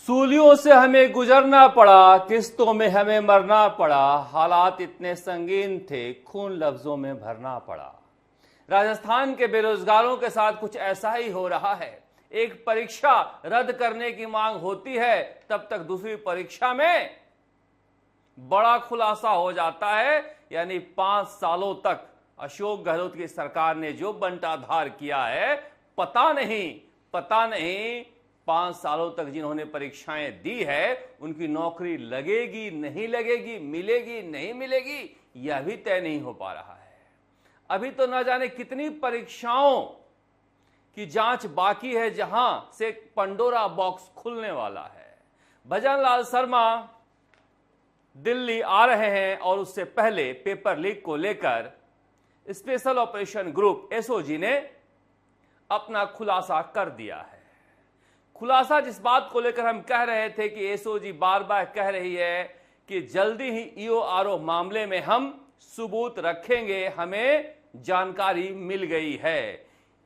सूलियों से हमें गुजरना पड़ा, किस्तों में हमें मरना पड़ा, हालात इतने संगीन थे खून लफ्जों में भरना पड़ा। राजस्थान के बेरोजगारों के साथ कुछ ऐसा ही हो रहा है। एक परीक्षा रद्द करने की मांग होती है, तब तक दूसरी परीक्षा में बड़ा खुलासा हो जाता है। यानी 5 सालों तक अशोक गहलोत की सरकार ने जो बंटाधार किया है, पता नहीं 5 सालों तक जिन्होंने परीक्षाएं दी है उनकी नौकरी लगेगी नहीं लगेगी, मिलेगी नहीं मिलेगी, यह भी तय नहीं हो पा रहा है। अभी तो न जाने कितनी परीक्षाओं की जांच बाकी है जहां से पंडोरा बॉक्स खुलने वाला है। भजन लाल शर्मा दिल्ली आ रहे हैं और उससे पहले पेपर लीक को लेकर स्पेशल ऑपरेशन ग्रुप एसओजी ने अपना खुलासा कर दिया है। खुलासा जिस बात को लेकर हम कह रहे थे कि एसओजी बार बार कह रही है कि जल्दी ही ईओआरओ मामले में हम सबूत रखेंगे, हमें जानकारी मिल गई है।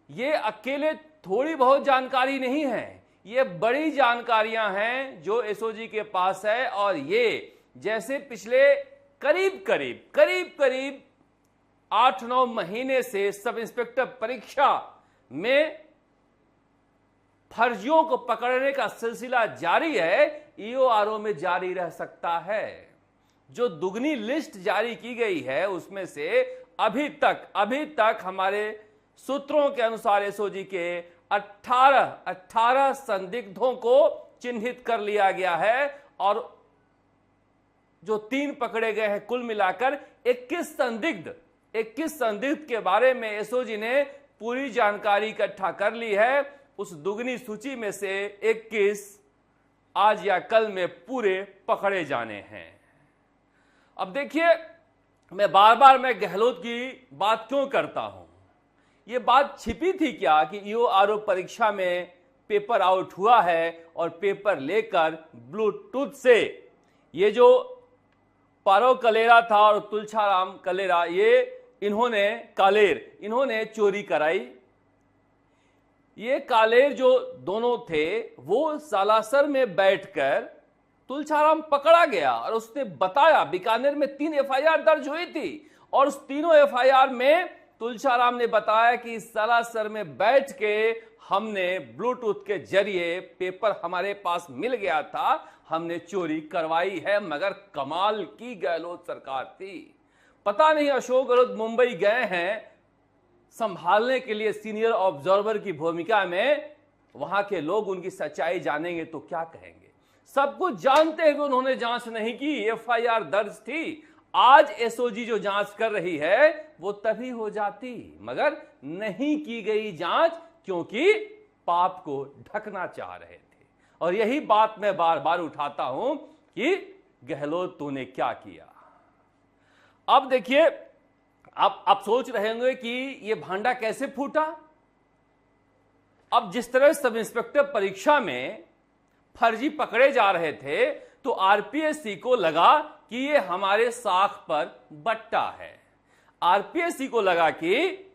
ये अकेले थोड़ी बहुत जानकारी नहीं है, ये बड़ी जानकारियां हैं जो एसओजी के पास है। और ये जैसे पिछले करीब 8-9 महीने से सब इंस्पेक्टर परीक्षा में फर्जियों को पकड़ने का सिलसिला जारी है, ईओआरओ में जारी रह सकता है। जो दुगनी लिस्ट जारी की गई है उसमें से अभी तक हमारे सूत्रों के अनुसार एसओजी के 18 संदिग्धों को चिन्हित कर लिया गया है और जो 3 पकड़े गए हैं, कुल मिलाकर 21 संदिग्ध के बारे में एसओजी ने पूरी जानकारी इकट्ठा कर ली है। उस दुगनी सूची में से 21 आज या कल में पूरे पकड़े जाने हैं। अब देखिए, मैं बार गहलोत की बात क्यों करता हूं। यह बात छिपी थी क्या कि ईओआरओ परीक्षा में पेपर आउट हुआ है और पेपर लेकर ब्लूटूथ से ये जो पारो कलेरा था और तुलछाराम कलेरा, इन्होंने चोरी कराई। ये कालेर जो दोनों थे वो सालासर में बैठकर तुलछाराम पकड़ा गया और उसने बताया, बीकानेर में 3 एफआईआर दर्ज हुई थी और उस तीनों एफआईआर में तुलछाराम ने बताया कि सालासर में बैठ के हमने ब्लूटूथ के जरिए पेपर हमारे पास मिल गया था, हमने चोरी करवाई है। मगर कमाल की गहलोत सरकार थी। पता नहीं अशोक गहलोत मुंबई गए हैं संभालने के लिए सीनियर ऑब्जर्वर की भूमिका में, वहां के लोग उनकी सच्चाई जानेंगे तो क्या कहेंगे। सब कुछ जानते हुए उन्होंने जांच नहीं की, एफआईआर दर्ज थी। आज एसओजी जो जांच कर रही है वो तभी हो जाती, मगर नहीं की गई जांच क्योंकि पाप को ढकना चाह रहे थे। और यही बात मैं बार बार उठाता हूं कि गहलोत तूने क्या किया। अब देखिए, आप सोच रहे होंगे कि यह भांडा कैसे फूटा। अब जिस तरह सब इंस्पेक्टर परीक्षा में फर्जी पकड़े जा रहे थे तो आरपीएससी को लगा कि ये हमारे साख पर बट्टा है। आरपीएससी को लगा कि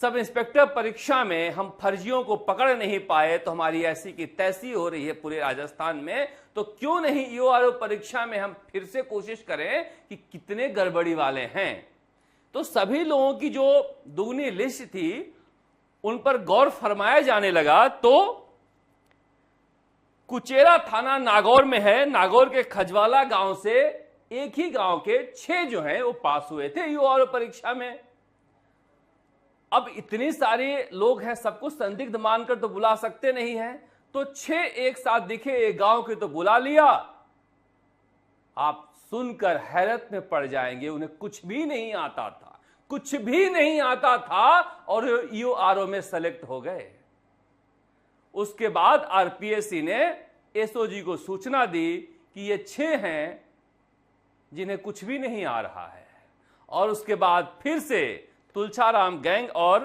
सब इंस्पेक्टर परीक्षा में हम फर्जियों को पकड़ नहीं पाए तो हमारी ऐसी की तैसी हो रही है पूरे राजस्थान में, तो क्यों नहीं ईओआरओ परीक्षा में हम फिर से कोशिश करें कि कितने गड़बड़ी वाले हैं। तो सभी लोगों की जो दुगनी लिस्ट थी उन पर गौर फरमाया जाने लगा। तो कुचेरा थाना नागौर में है, नागौर के खजवाला गांव से एक ही गांव के 6 जो हैं वो पास हुए थे ईओआरओ परीक्षा में। अब इतनी सारे लोग हैं, सबको संदिग्ध मानकर तो बुला सकते नहीं हैं, तो 6 एक साथ दिखे एक गांव के तो बुला लिया। आप सुनकर हैरत में पड़ जाएंगे, उन्हें कुछ भी नहीं आता था और ईओआरओ में सेलेक्ट हो गए। उसके बाद आरपीएससी ने एसओजी को सूचना दी कि ये 6 हैं जिन्हें कुछ भी नहीं आ रहा है। और उसके बाद फिर से तुलछाराम गैंग और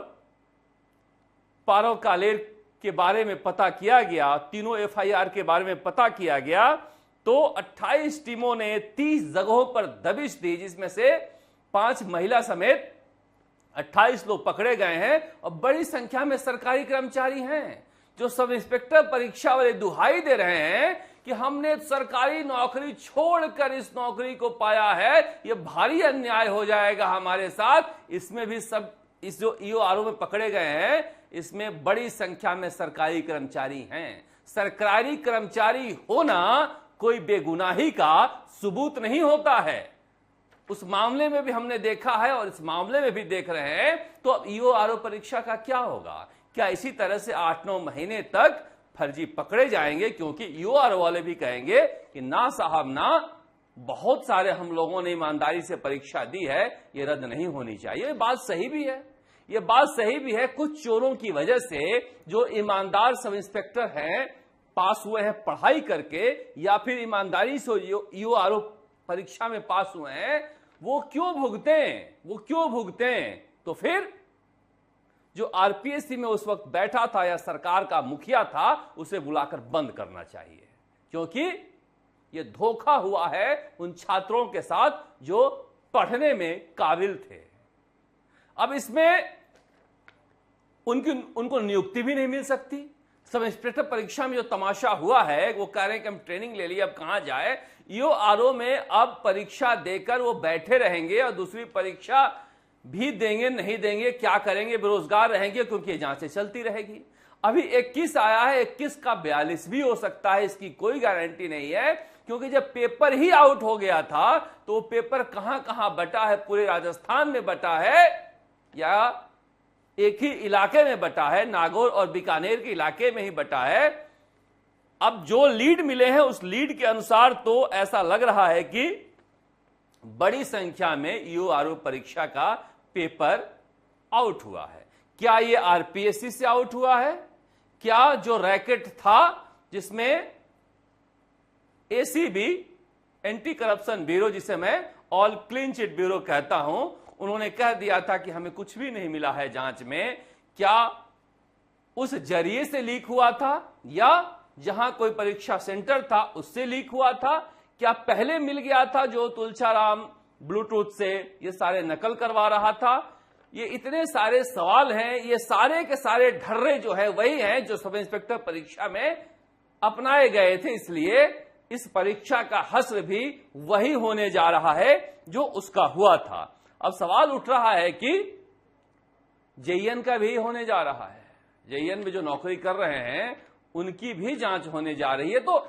पारो कालेर के बारे में पता किया गया, तीनों एफआईआर के बारे में पता किया गया। तो 28 टीमों ने 30 जगहों पर दबिश दी, जिसमें से 5 महिला समेत 28 लोग पकड़े गए हैं और बड़ी संख्या में सरकारी कर्मचारी हैं। जो सब इंस्पेक्टर परीक्षा वाले दुहाई दे रहे हैं कि हमने सरकारी नौकरी छोड़कर इस नौकरी को पाया है, यह भारी अन्याय हो जाएगा हमारे साथ। इसमें भी सब इस जो ईओआरओ में पकड़े गए हैं, इसमें बड़ी संख्या में सरकारी कर्मचारी हैं। सरकारी कर्मचारी होना कोई बेगुनाही का सबूत नहीं होता है। उस मामले में भी हमने देखा है और इस मामले में भी देख रहे हैं। तो अब ईओआरओ परीक्षा का क्या होगा? क्या इसी तरह से 8-9 महीने तक फर्जी पकड़े जाएंगे? क्योंकि ईओआरओ वाले भी कहेंगे कि ना साहब ना, बहुत सारे हम लोगों ने ईमानदारी से परीक्षा दी है, ये रद्द नहीं होनी चाहिए। ये बात सही भी है, ये बात सही भी है। कुछ चोरों की वजह से जो ईमानदार सब इंस्पेक्टर हैं, पास हुए हैं पढ़ाई करके, या फिर ईमानदारी से ईओआरओ परीक्षा में पास हुए हैं, वो क्यों भुगतें? तो फिर जो आरपीएससी में उस वक्त बैठा था या सरकार का मुखिया था, उसे बुलाकर बंद करना चाहिए, क्योंकि यह धोखा हुआ है उन छात्रों के साथ जो पढ़ने में काबिल थे। अब इसमें उनको नियुक्ति भी नहीं मिल सकती। सब इंस्पेक्टर परीक्षा में जो तमाशा हुआ है, वो कह रहे हैं कि हम ट्रेनिंग ले लिए, अब कहां जाए। ईओआरओ में अब परीक्षा देकर वो बैठे रहेंगे और दूसरी परीक्षा भी देंगे नहीं देंगे, क्या करेंगे? बेरोजगार रहेंगे, क्योंकि ये जांचें चलती रहेगी। अभी 21 आया है, 21 का 42 भी हो सकता है, इसकी कोई गारंटी नहीं है। क्योंकि जब पेपर ही आउट हो गया था तो वो पेपर कहां कहां बटा है? पूरे राजस्थान में बटा है या एक ही इलाके में बटा है? नागौर और बीकानेर के इलाके में ही बटा है। अब जो लीड मिले हैं उस लीड के अनुसार तो ऐसा लग रहा है कि बड़ी संख्या में ईओआरओ परीक्षा का पेपर आउट हुआ है। क्या यह आरपीएससी से आउट हुआ है? क्या जो रैकेट था जिसमें एसीबी, एंटी करप्शन ब्यूरो, जिसे मैं ऑल क्लीन चिट ब्यूरो कहता हूं, उन्होंने कह दिया था कि हमें कुछ भी नहीं मिला है जांच में, क्या उस जरिए से लीक हुआ था या जहां कोई परीक्षा सेंटर था उससे लीक हुआ था? क्या पहले मिल गया था जो तुलसीराम ब्लूटूथ से ये सारे नकल करवा रहा था? ये इतने सारे सवाल हैं। ये सारे के सारे ढर्रे जो है वही हैं जो सब इंस्पेक्टर परीक्षा में अपनाए गए थे। इसलिए इस परीक्षा का हश्र भी वही होने जा रहा है जो उसका हुआ था। अब सवाल उठ रहा है कि जेईएन का भी होने जा रहा है। जेईएन में जो नौकरी कर रहे हैं उनकी भी जांच होने जा रही है। तो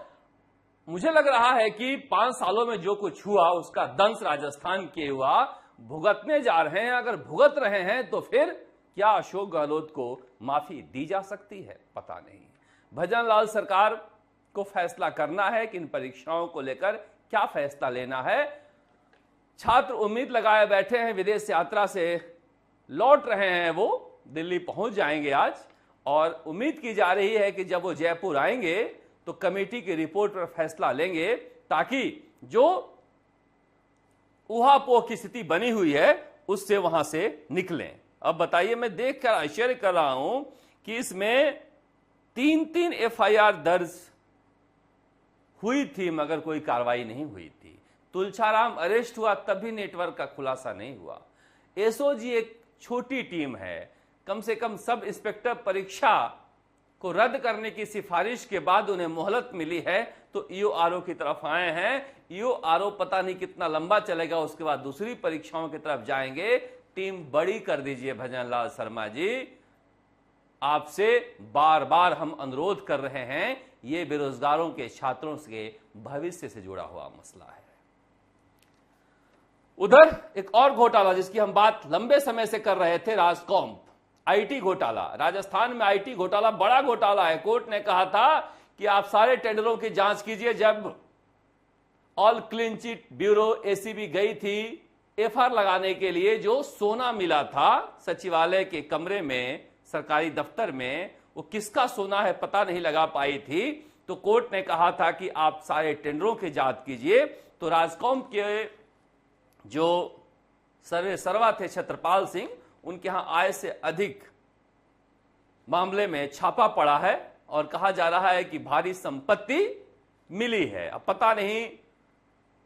मुझे लग रहा है कि 5 सालों में जो कुछ हुआ उसका दंश राजस्थान के युवा भुगतने जा रहे हैं। अगर भुगत रहे हैं तो फिर क्या अशोक गहलोत को माफी दी जा सकती है? पता नहीं। भजन लाल सरकार को फैसला करना है कि इन परीक्षाओं को लेकर क्या फैसला लेना है। छात्र उम्मीद लगाए बैठे हैं, विदेश यात्रा से लौट रहे हैं, वो दिल्ली पहुंच जाएंगे आज, और उम्मीद की जा रही है कि जब वो जयपुर आएंगे तो कमेटी की रिपोर्ट पर फैसला लेंगे, ताकि जो ऊहापोह की स्थिति बनी हुई है उससे वहां से निकलें। अब बताइए, मैं देखकर आश्चर्य कर रहा हूं कि इसमें 3-3 एफआईआर दर्ज हुई थी मगर कोई कार्रवाई नहीं हुई थी। तुलसीराम अरेस्ट हुआ तब भी नेटवर्क का खुलासा नहीं हुआ। एसओजी एक छोटी टीम है, कम से कम सब इंस्पेक्टर परीक्षा को रद्द करने की सिफारिश के बाद उन्हें मोहलत मिली है तो ईओआरओ की तरफ आए हैं। ईओआरओ पता नहीं कितना लंबा चलेगा, उसके बाद दूसरी परीक्षाओं की तरफ जाएंगे। टीम बड़ी कर दीजिए भजन लाल शर्मा जी, आपसे बार बार हम अनुरोध कर रहे हैं। ये बेरोजगारों के छात्रों के भविष्य से जुड़ा हुआ मसला है। उधर एक और घोटाला जिसकी हम बात लंबे समय से कर रहे थे, राजकॉम्प आईटी घोटाला। राजस्थान में आईटी घोटाला बड़ा घोटाला है। कोर्ट ने कहा था कि आप सारे टेंडरों की जांच कीजिए। जब all clean chit bureau ACB गई थी एफआईआर लगाने के लिए, जो सोना मिला था सचिवालय के कमरे में, सरकारी दफ्तर में, वो किसका सोना है पता नहीं लगा पाई थी। तो कोर्ट ने कहा था कि आप सारे टेंडरों की जांच कीजिए। तो राजकॉम्प के जो सर्वा थे छत्रपाल सिंह, उनके यहां आय से अधिक मामले में छापा पड़ा है और कहा जा रहा है कि भारी संपत्ति मिली है। अब पता नहीं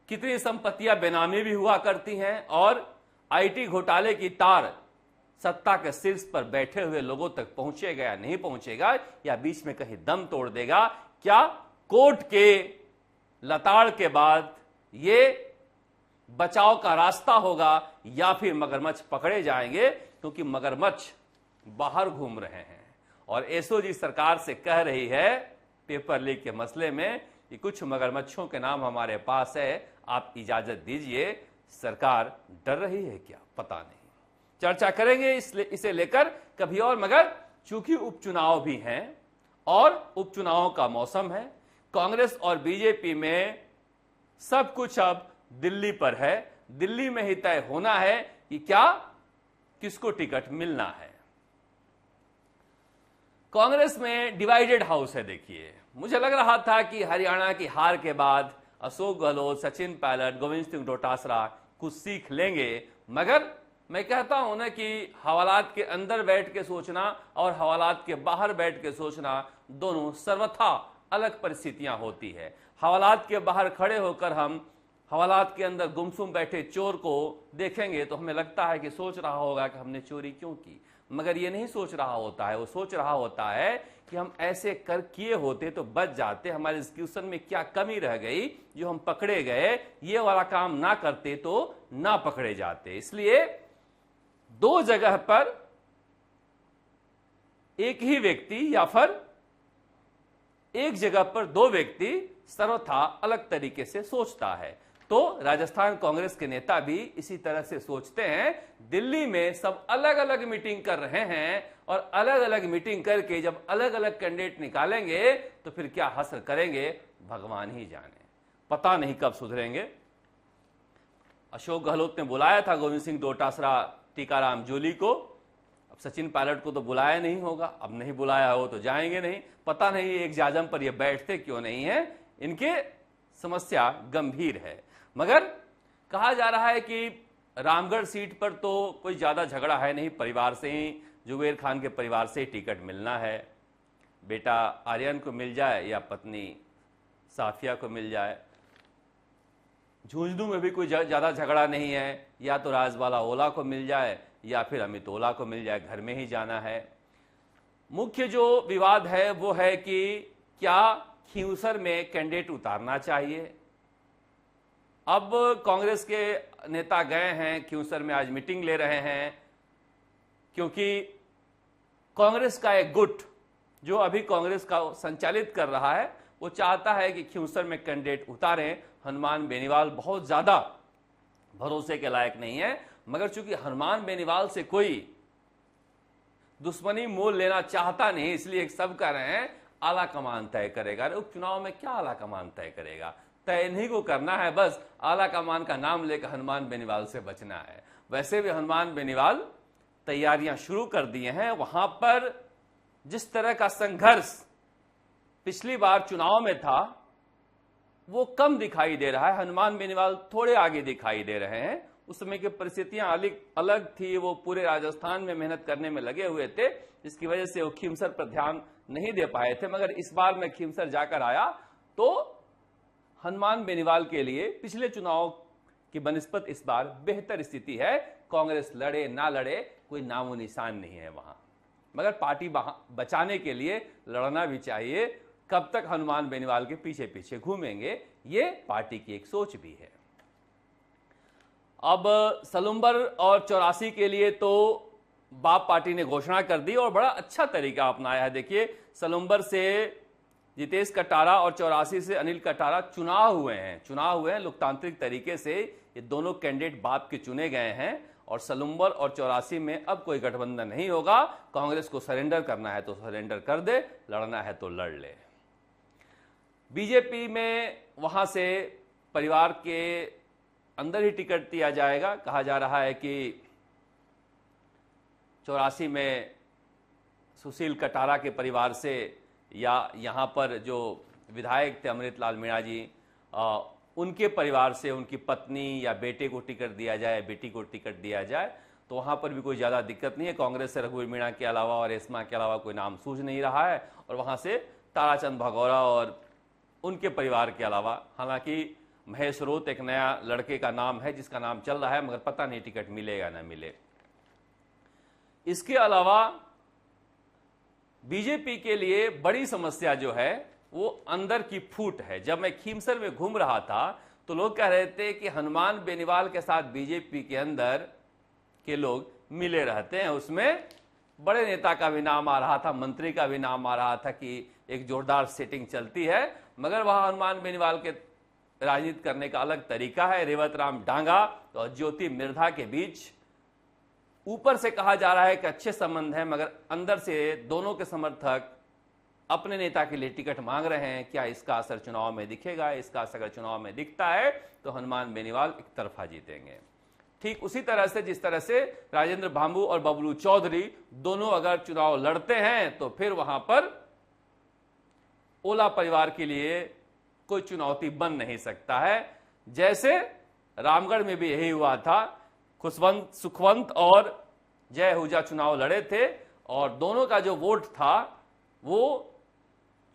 कितनी संपत्तियां बेनामी भी हुआ करती हैं और आईटी घोटाले की तार सत्ता के शीर्ष पर बैठे हुए लोगों तक पहुंचेगा या नहीं पहुंचेगा, या बीच में कहीं दम तोड़ देगा? क्या कोर्ट के लताड़ के बाद ये बचाव का रास्ता होगा, या फिर मगरमच्छ पकड़े जाएंगे? क्योंकि मगरमच्छ बाहर घूम रहे हैं और एसओजी सरकार से कह रही है पेपर लीक के मसले में कि कुछ मगरमच्छों के नाम हमारे पास है, आप इजाजत दीजिए। सरकार डर रही है क्या? पता नहीं। चर्चा करेंगे इसे लेकर कभी और, मगर चूंकि उपचुनाव भी हैं और उपचुनावों का मौसम है, कांग्रेस और बीजेपी में सब कुछ अब दिल्ली पर है। दिल्ली में ही तय होना है कि क्या किसको टिकट मिलना है। कांग्रेस में डिवाइडेड हाउस है। देखिए, मुझे लग रहा था कि हरियाणा की हार के बाद अशोक गहलोत, सचिन पायलट, गोविंद सिंह डोटासरा कुछ सीख लेंगे, मगर मैं कहता हूं ना कि हवालात के अंदर बैठ के सोचना और हवालात के बाहर बैठ के सोचना दोनों सर्वथा अलग परिस्थितियां होती है। हवालात के बाहर खड़े होकर हम हवालात के अंदर गुमसुम बैठे चोर को देखेंगे तो हमें लगता है कि सोच रहा होगा कि हमने चोरी क्यों की, मगर ये नहीं सोच रहा होता है। वो सोच रहा होता है कि हम ऐसे कर किए होते तो बच जाते, हमारे एग्जीक्यूशन में क्या कमी रह गई जो हम पकड़े गए, ये वाला काम ना करते तो ना पकड़े जाते। इसलिए दो जगह पर एक ही व्यक्ति या फिर एक जगह पर दो व्यक्ति सर्वथा अलग तरीके से सोचता है। तो राजस्थान कांग्रेस के नेता भी इसी तरह से सोचते हैं। दिल्ली में सब अलग अलग मीटिंग कर रहे हैं और अलग अलग मीटिंग करके जब अलग अलग कैंडिडेट निकालेंगे तो फिर क्या हश्र करेंगे भगवान ही जाने। पता नहीं कब सुधरेंगे। अशोक गहलोत ने बुलाया था गोविंद सिंह डोटासरा, टीकाराम जूली को, अब सचिन पायलट को तो बुलाया नहीं होगा, अब नहीं बुलाया हो तो जाएंगे नहीं। पता नहीं एक जाजम पर ये बैठते क्यों नहीं है, इनके समस्या गंभीर है। मगर कहा जा रहा है कि रामगढ़ सीट पर तो कोई ज्यादा झगड़ा है नहीं, परिवार से ही, जुबेर खान के परिवार से ही टिकट मिलना है। बेटा आर्यन को मिल जाए या पत्नी साफिया को मिल जाए। झुंझुनू में भी कोई ज्यादा झगड़ा नहीं है, या तो राजबाला ओला को मिल जाए या फिर अमित ओला को मिल जाए, घर में ही जाना है। मुख्य जो विवाद है वो है कि क्या खींवसर में कैंडिडेट उतारना चाहिए। अब कांग्रेस के नेता गए हैं खींवसर में, आज मीटिंग ले रहे हैं, क्योंकि कांग्रेस का एक गुट जो अभी कांग्रेस का संचालित कर रहा है वो चाहता है कि खींवसर में कैंडिडेट उतारें। हनुमान बेनीवाल बहुत ज्यादा भरोसे के लायक नहीं है, मगर चूंकि हनुमान बेनीवाल से कोई दुश्मनी मोल लेना चाहता नहीं, इसलिए सब कह रहे हैं आला कमान तय करेगा। अरे उपचुनाव में क्या आला कमान तय करेगा, तय नहीं को करना है, बस आला कमान का नाम लेकर हनुमान बेनीवाल से बचना है। वैसे भी हनुमान बेनीवाल तैयारियां शुरू कर दिए हैं। वहां पर जिस तरह का संघर्ष पिछली बार चुनाव में था वो कम दिखाई दे रहा है। हनुमान बेनीवाल थोड़े आगे दिखाई दे रहे हैं। उस समय की परिस्थितियां अलग थी, वो पूरे राजस्थान में मेहनत करने में लगे हुए थे, जिसकी वजह से वो खींवसर पर ध्यान नहीं दे पाए थे। मगर इस बार मैं खींवसर जाकर आया तो हनुमान बेनीवाल के लिए पिछले चुनाव की बनिस्बत इस बार बेहतर स्थिति है। कांग्रेस लड़े ना लड़े कोई नामो निशान नहीं है वहां, मगर पार्टी बचाने के लिए लड़ना भी चाहिए। कब तक हनुमान बेनीवाल के पीछे पीछे घूमेंगे, ये पार्टी की एक सोच भी है। अब सलूम्बर और 84 के लिए तो बाप पार्टी ने घोषणा कर दी और बड़ा अच्छा तरीका अपनाया है। देखिए, सलूम्बर से जितेश कटारा और 84 से अनिल कटारा चुनाव हुए हैं लोकतांत्रिक तरीके से। ये दोनों कैंडिडेट बाप के चुने गए हैं और सलूम्बर और 84 में अब कोई गठबंधन नहीं होगा। कांग्रेस को सरेंडर करना है तो सरेंडर कर दे, लड़ना है तो लड़ ले। बीजेपी में वहां से परिवार के अंदर ही टिकट दिया जाएगा। कहा जा रहा है कि 84 में सुशील कटारा के परिवार से या यहाँ पर जो विधायक थे अमृतलाल मीणा जी, उनके परिवार से उनकी पत्नी या बेटे को टिकट दिया जाए, बेटी को टिकट दिया जाए, तो वहाँ पर भी कोई ज़्यादा दिक्कत नहीं है। कांग्रेस से रघुवीर मीणा के अलावा और एस्मा के अलावा कोई नाम सूझ नहीं रहा है, और वहाँ से ताराचंद भगौरा और उनके परिवार के अलावा, हालांकि महेश रोत एक नया लड़के का नाम है जिसका नाम चल रहा है, मगर पता नहीं टिकट मिलेगा ना मिले। इसके अलावा बीजेपी के लिए बड़ी समस्या जो है वो अंदर की फूट है। जब मैं खीमसर में घूम रहा था तो लोग कह रहे थे कि हनुमान बेनीवाल के साथ बीजेपी के अंदर के लोग मिले रहते हैं, उसमें बड़े नेता का भी नाम आ रहा था, मंत्री का भी नाम आ रहा था कि एक जोरदार सेटिंग चलती है। मगर वहां हनुमान बेनीवाल के राजनीति करने का अलग तरीका है। रेवत राम डांगा और ज्योति मिर्धा के बीच ऊपर से कहा जा रहा है कि अच्छे संबंध हैं, मगर अंदर से दोनों के समर्थक अपने नेता के लिए टिकट मांग रहे हैं। क्या इसका असर चुनाव में दिखेगा? इसका असर अगर चुनाव में दिखता है तो हनुमान बेनीवाल एक तरफा जीतेंगे। ठीक उसी तरह से जिस तरह से राजेंद्र भांबू और बबलू चौधरी दोनों अगर चुनाव लड़ते हैं तो फिर वहां पर ओला परिवार के लिए कोई चुनौती बन नहीं सकता है। जैसे रामगढ़ में भी यही हुआ था, सुखवंत और जय आहूजा चुनाव लड़े थे और दोनों का जो वोट था वो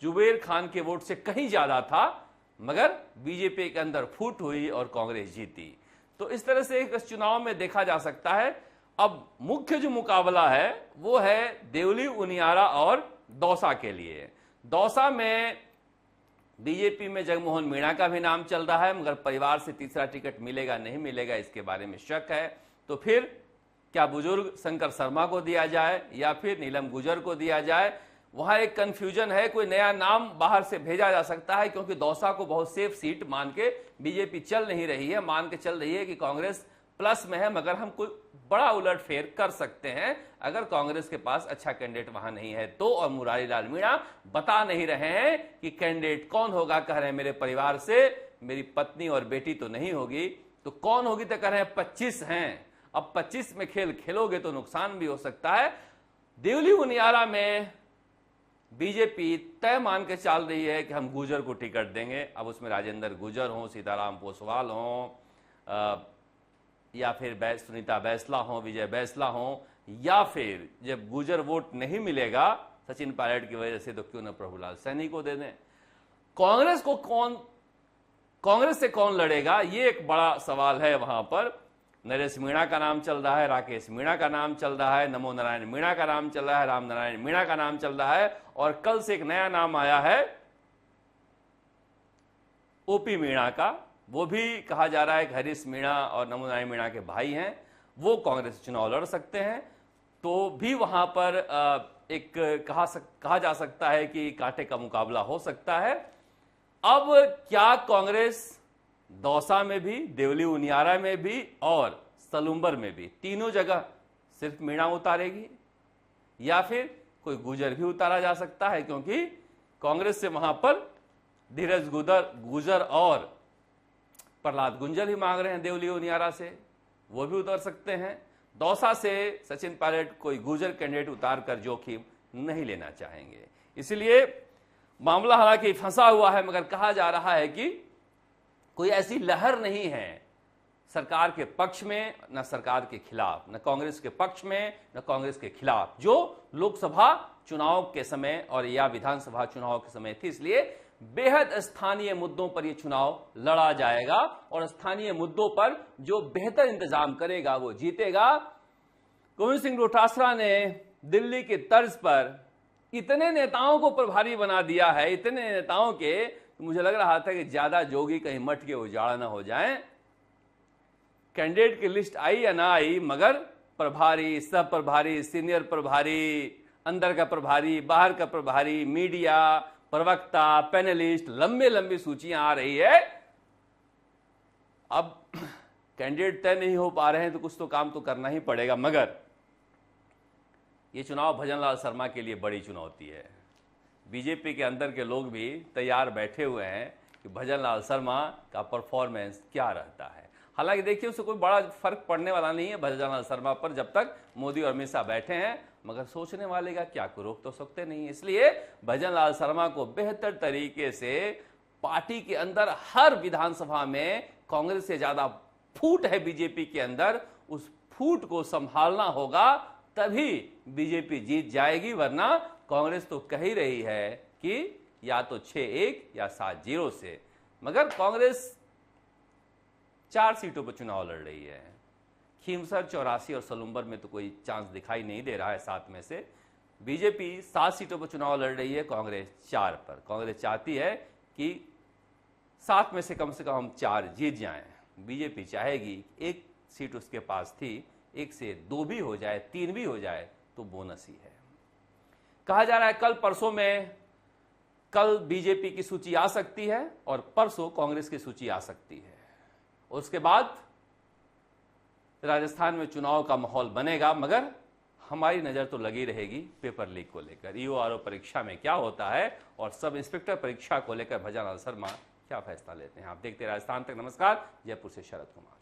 जुबेर खान के वोट से कहीं ज्यादा था, मगर बीजेपी के अंदर फूट हुई और कांग्रेस जीती। तो इस तरह से इस चुनाव में देखा जा सकता है। अब मुख्य जो मुकाबला है वो है देवली उनियारा और दौसा के लिए। दौसा में बीजेपी में जगमोहन मीणा का भी नाम चल रहा है, मगर परिवार से तीसरा टिकट मिलेगा नहीं मिलेगा इसके बारे में शक है। तो फिर क्या बुजुर्ग शंकर शर्मा को दिया जाए या फिर नीलम गुजर को दिया जाए? वहां एक कंफ्यूजन है, कोई नया नाम बाहर से भेजा जा सकता है, क्योंकि दौसा को बहुत सेफ सीट मान के बीजेपी चल नहीं रही है। मान के चल रही है कि कांग्रेस प्लस में है, मगर हम कोई बड़ा उलटफेर कर सकते हैं अगर कांग्रेस के पास अच्छा कैंडिडेट वहां नहीं है तो। और मुरारी लाल मीणा बता नहीं रहे हैं कि कैंडिडेट कौन होगा। कह रहे हैं मेरे परिवार से मेरी पत्नी और बेटी तो नहीं होगी, तो कौन होगी? तो कह रहे हैं 25 हैं। अब 25 में खेल खेलोगे तो नुकसान भी हो सकता है। देवली उनियारा में बीजेपी तय मान के चल रही है कि हम गुजर को टिकट देंगे। अब उसमें राजेंद्र गुजर हो, सीताराम पोसवाल हो, या फिर सुनीता बैसला हो, विजय बैसला हो, या फिर जब गुजर वोट नहीं मिलेगा सचिन पायलट की वजह से तो क्यों न प्रभुलाल सैनी को दे दें। कांग्रेस से कौन लड़ेगा, ये एक बड़ा सवाल है। वहां पर नरेश मीणा का नाम चल रहा है, राकेश मीणा का नाम चल रहा है, नमो नारायण मीणा का नाम चल रहा है, राम नारायण मीणा का नाम चल रहा है, और कल से एक नया नाम आया है ओपी मीणा का। वो भी कहा जा रहा है कि हरीश मीणा और नमो नारायण मीणा के भाई हैं, वो कांग्रेस चुनाव लड़ सकते हैं। तो भी वहां पर एक कहा जा सकता है कि कांटे का मुकाबला हो सकता है। अब क्या कांग्रेस दौसा में भी, देवली उनियारा में भी और सलूम्बर में भी तीनों जगह सिर्फ मीणा उतारेगी, या फिर कोई गुजर भी उतारा जा सकता है? क्योंकि कांग्रेस से वहां पर धीरज गुजर और प्रहलाद गुंजर ही मांग रहे हैं देवली उनियारा से, वो भी उतर सकते हैं। दौसा से सचिन पायलट कोई गुजर कैंडिडेट उतार कर जोखिम नहीं लेना चाहेंगे। इसलिए मामला हालांकि फंसा हुआ है, मगर कहा जा रहा है कि कोई ऐसी लहर नहीं है सरकार के पक्ष में न सरकार के खिलाफ, न कांग्रेस के पक्ष में न कांग्रेस के खिलाफ, जो लोकसभा चुनाव के समय और या विधानसभा चुनाव के समय थी। इसलिए बेहद स्थानीय मुद्दों पर यह चुनाव लड़ा जाएगा और स्थानीय मुद्दों पर जो बेहतर इंतजाम करेगा वो जीतेगा। गोविंद सिंह डोटासरा ने दिल्ली के तर्ज पर इतने नेताओं को प्रभारी बना दिया है, इतने नेताओं के, तो मुझे लग रहा था कि ज्यादा जोगी कहीं मट के उजाड़ ना हो जाए। कैंडिडेट की लिस्ट आई या ना आई, मगर प्रभारी, सब प्रभारी, सीनियर प्रभारी, अंदर का प्रभारी, बाहर का प्रभारी, मीडिया, प्रवक्ता, पैनलिस्ट, लंबे लंबी सूचियां आ रही है। अब कैंडिडेट तय नहीं हो पा रहे हैं तो कुछ तो काम तो करना ही पड़ेगा। मगर ये चुनाव भजनलाल शर्मा के लिए बड़ी चुनौती है। बीजेपी के अंदर के लोग भी तैयार बैठे हुए हैं कि भजनलाल शर्मा का परफॉर्मेंस क्या रहता है। हालांकि देखिए उससे कोई बड़ा फर्क पड़ने वाला नहीं है भजनलाल शर्मा पर, जब तक मोदी और अमित शाह बैठे हैं, मगर सोचने वाले का क्या को रोक तो सकते नहीं। इसलिए भजनलाल शर्मा को बेहतर तरीके से पार्टी के अंदर हर विधानसभा में कांग्रेस से ज्यादा फूट है बीजेपी के अंदर, उस फूट को संभालना होगा, तभी बीजेपी जीत जाएगी। वरना कांग्रेस तो कह ही रही है कि या तो 6-1 या 7-0 से, मगर कांग्रेस 4 सीटों पर चुनाव लड़ रही है। खीमसर, चौरासी और सलूम्बर में तो कोई चांस दिखाई नहीं दे रहा है 7 में से। बीजेपी 7 सीटों पर चुनाव लड़ रही है, कांग्रेस 4 पर। कांग्रेस चाहती है कि 7 में से कम हम 4 जीत जाएं। बीजेपी चाहेगी 1 सीट उसके पास थी, 1 से 2 भी हो जाए, 3 भी हो जाए तो बोनस ही है। कहा जा रहा है कल बीजेपी की सूची आ सकती है और परसों कांग्रेस की सूची आ सकती है। उसके बाद राजस्थान में चुनाव का माहौल बनेगा, मगर हमारी नजर तो लगी रहेगी पेपर लीक को लेकर। ईओआरओ परीक्षा में क्या होता है और सब इंस्पेक्टर परीक्षा को लेकर भजनलाल शर्मा क्या फैसला लेते हैं। आप देखते हैं राजस्थान तक। नमस्कार, जयपुर से शरद कुमार।